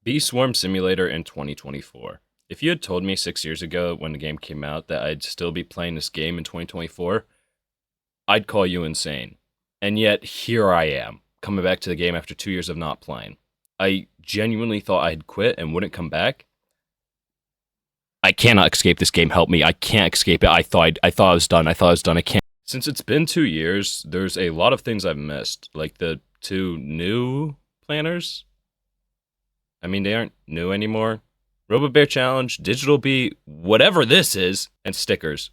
Bee Swarm Simulator in 2024. If you had told me 6 years ago when the game came out that I'd still be playing this game in 2024, I'd call you insane. And yet, here I am, coming back to the game after 2 years of not playing. I genuinely thought I'd quit and wouldn't come back. I cannot escape this game, help me. I can't escape it. I thought I was done. I can't. Since it's been 2 years, there's a lot of things I've missed, like the 2 new planners. I mean, they aren't new anymore. Robo Bear Challenge, Digital Bee, whatever this is, and stickers.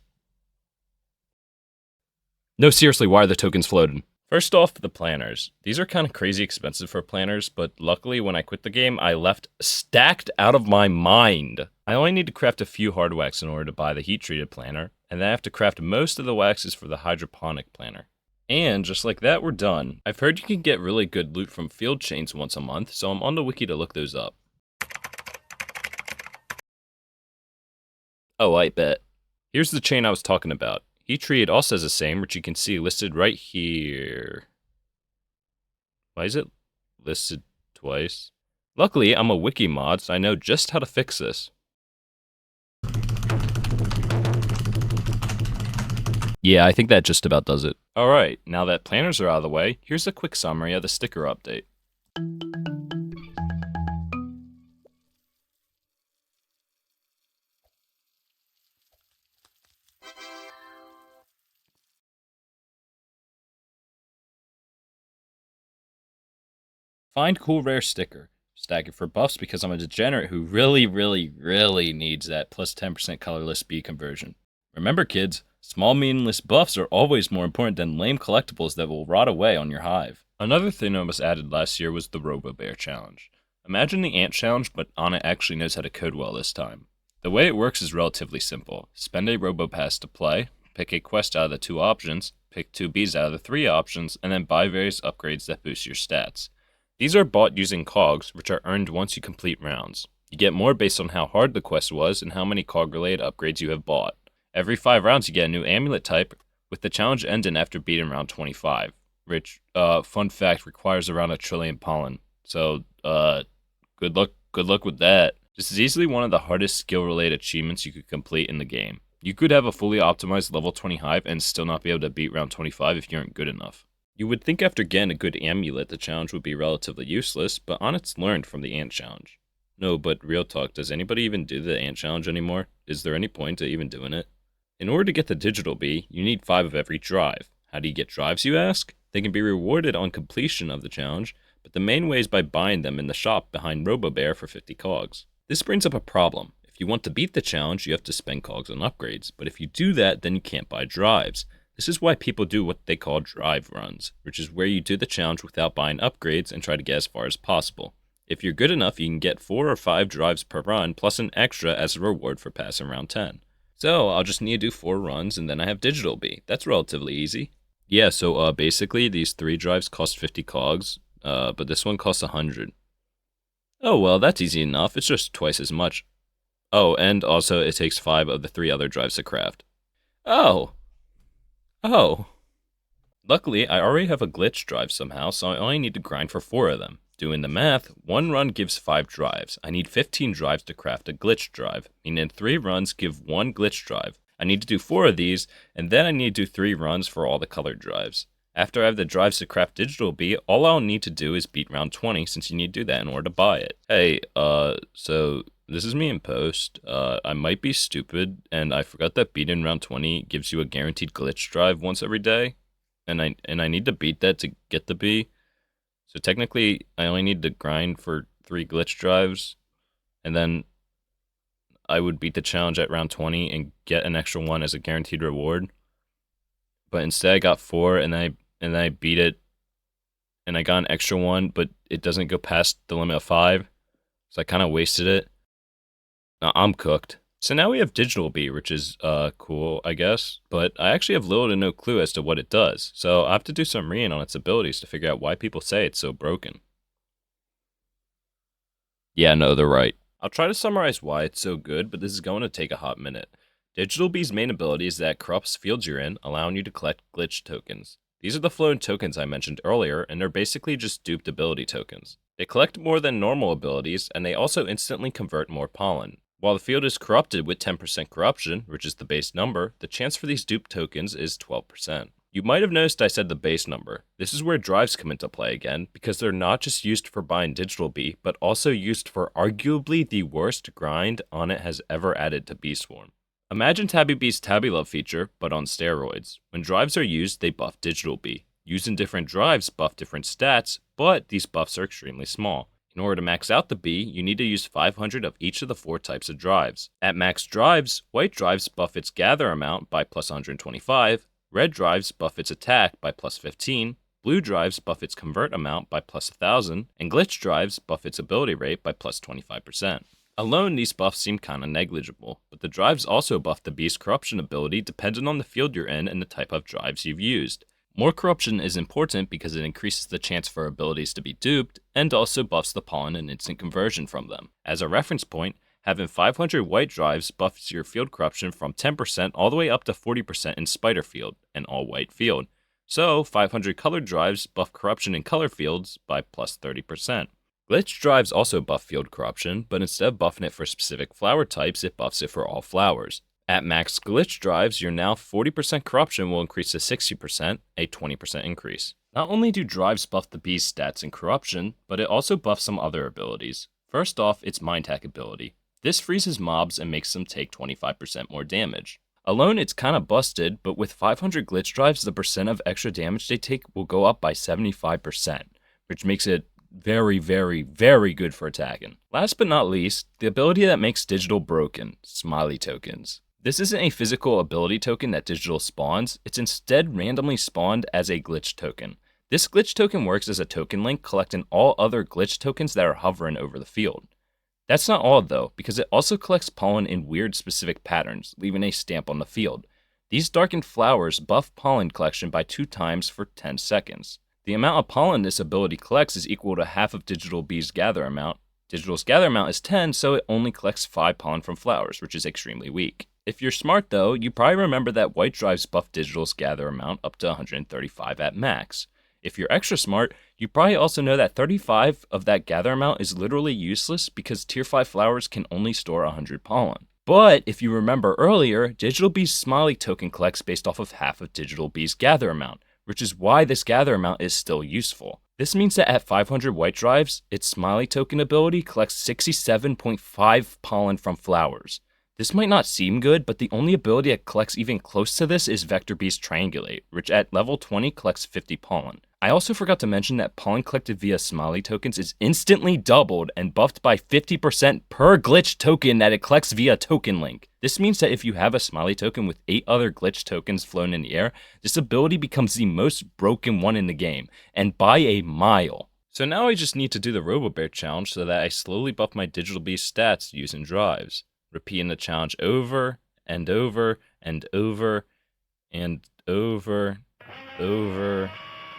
No, seriously, why are the tokens floating? First off, the planners. These are kind of crazy expensive for planners, but luckily when I quit the game, I left stacked out of my mind. I only need to craft a few hard wax in order to buy the heat-treated planner, and then I have to craft most of the waxes for the hydroponic planner. And just like that, we're done. I've heard you can get really good loot from field chains once a month, so I'm on the wiki to look those up. Oh, I bet. Here's the chain I was talking about. Heat treated also has the same, which you can see listed right here. Why is it listed twice? Luckily, I'm a wiki mod, so I know just how to fix this. Yeah, I think that just about does it. Alright, now that planners are out of the way, here's a quick summary of the sticker update. Find cool rare sticker. Stack it for buffs because I'm a degenerate who really needs that plus 10% colorless bee conversion. Remember kids, small meaningless buffs are always more important than lame collectibles that will rot away on your hive. Another thing that was added last year was the Robo Bear Challenge. Imagine the Ant Challenge, but Anna actually knows how to code well this time. The way it works is relatively simple. Spend a Robo Pass to play, pick a quest out of the 2 options, pick 2 bees out of the 3 options, and then buy various upgrades that boost your stats. These are bought using cogs, which are earned once you complete rounds. You get more based on how hard the quest was and how many cog-related upgrades you have bought. Every 5 rounds you get a new amulet type, with the challenge ending after beating round 25, which, fun fact, requires around 1 trillion pollen. So, good luck with that. This is easily one of the hardest skill-related achievements you could complete in the game. You could have a fully optimized level 20 hive and still not be able to beat round 25 if you aren't good enough. You would think after getting a good amulet, the challenge would be relatively useless, but Onnit's learned from the Ant Challenge. No, but real talk, does anybody even do the Ant Challenge anymore? Is there any point to even doing it? In order to get the Digital Bee, you need 5 of every drive. How do you get drives, you ask? They can be rewarded on completion of the challenge, but the main way is by buying them in the shop behind Robo Bear for 50 cogs. This brings up a problem. If you want to beat the challenge, you have to spend cogs on upgrades, but if you do that, then you can't buy drives. This is why people do what they call drive runs, which is where you do the challenge without buying upgrades and try to get as far as possible. If you're good enough, you can get 4 or 5 drives per run, plus an extra as a reward for passing round 10. So, I'll just need to do 4 runs, and then I have Digital Bee. That's relatively easy. Yeah, so basically, these 3 drives cost 50 cogs, but this one costs 100. Oh, well, that's easy enough. It's just twice as much. Oh, and also, it takes 5 of the 3 other drives to craft. Oh. Luckily, I already have a glitch drive somehow, so I only need to grind for 4 of them. Doing the math, 1 run gives 5 drives. I need 15 drives to craft a glitch drive, meaning 3 runs give 1 glitch drive. I need to do 4 of these, and then I need to do 3 runs for all the colored drives. After I have the drives to craft Digital Bee, all I'll need to do is beat round 20, since you need to do that in order to buy it. Hey, so this is me in post. I might be stupid, and I forgot that beating round 20 gives you a guaranteed glitch drive once every day, and I need to beat that to get the bee. So technically, I only need to grind for 3 glitch drives, and then I would beat the challenge at round 20 and get an extra 1 as a guaranteed reward. But instead, I got 4, and then I beat it, and I got an extra 1, but it doesn't go past the limit of 5, so I kind of wasted it. I'm cooked. So now we have Digital Bee, which is cool, I guess, but I actually have little to no clue as to what it does, so I have to do some reading on its abilities to figure out why people say it's so broken. Yeah, no, they're right. I'll try to summarize why it's so good, but this is going to take a hot minute. Digital Bee's main ability is that it corrupts fields you're in, allowing you to collect glitch tokens. These are the floating tokens I mentioned earlier, and they're basically just duped ability tokens. They collect more than normal abilities, and they also instantly convert more pollen. While the field is corrupted with 10% corruption, which is the base number, the chance for these dupe tokens is 12%. You might have noticed I said the base number. This is where drives come into play again, because they're not just used for buying digital bee, but also used for arguably the worst grind Onnit has ever added to Bee Swarm. Imagine Tabby Bee's Tabby Love feature, but on steroids. When drives are used, they buff digital bee. Using different drives buff different stats, but these buffs are extremely small. In order to max out the bee, you need to use 500 of each of the 4 types of drives. At max drives, white drives buff its gather amount by plus 125, red drives buff its attack by plus 15, blue drives buff its convert amount by plus 1000, and glitch drives buff its ability rate by plus 25%. Alone, these buffs seem kinda negligible, but the drives also buff the bee's corruption ability depending on the field you're in and the type of drives you've used. More corruption is important because it increases the chance for abilities to be duped, and also buffs the pollen and instant conversion from them. As a reference point, having 500 white drives buffs your field corruption from 10% all the way up to 40% in Spider Field, an all-white field. So, 500 colored drives buff corruption in color fields by plus 30%. Glitch drives also buff field corruption, but instead of buffing it for specific flower types, it buffs it for all flowers. At max glitch drives, your now 40% corruption will increase to 60%, a 20% increase. Not only do drives buff the bee's stats and corruption, but it also buffs some other abilities. First off, its Mind Hack ability. This freezes mobs and makes them take 25% more damage. Alone, it's kinda busted, but with 500 glitch drives, the percent of extra damage they take will go up by 75%, which makes it very, very, very good for attacking. Last but not least, the ability that makes digital broken, smiley tokens. This isn't a physical ability token that digital spawns, it's instead randomly spawned as a glitch token. This glitch token works as a token link collecting all other glitch tokens that are hovering over the field. That's not all though, because it also collects pollen in weird specific patterns, leaving a stamp on the field. These darkened flowers buff pollen collection by 2 times for 10 seconds. The amount of pollen this ability collects is equal to half of Digital Bee's gather amount. Digital's gather amount is 10, so it only collects 5 pollen from flowers, which is extremely weak. If you're smart though, you probably remember that white drives buff Digital's gather amount up to 135 at max. If you're extra smart, you probably also know that 35 of that gather amount is literally useless because tier 5 flowers can only store 100 pollen. But if you remember earlier, Digital Bee's Smiley token collects based off of half of Digital Bee's gather amount, which is why this gather amount is still useful. This means that at 500 white drives, its Smiley token ability collects 67.5 pollen from flowers. This might not seem good, but the only ability that collects even close to this is Vector Bee's Triangulate, which at level 20 collects 50 pollen. I also forgot to mention that pollen collected via Smiley tokens is instantly doubled and buffed by 50% per glitch token that it collects via token link. This means that if you have a Smiley token with 8 other glitch tokens flown in the air, this ability becomes the most broken one in the game, and by a mile. So now I just need to do the Robo Bear challenge so that I slowly buff my Digital Bee stats using drives. Repeating the challenge over and over and over and over, over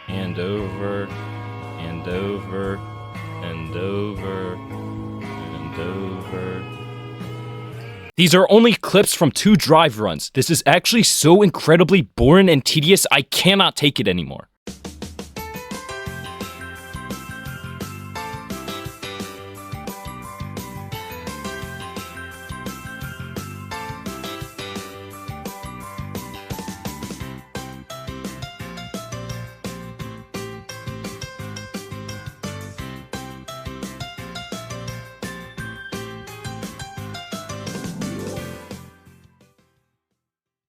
and over and over and over and over. These are only clips from 2 drive runs. This is actually so incredibly boring and tedious, I cannot take it anymore.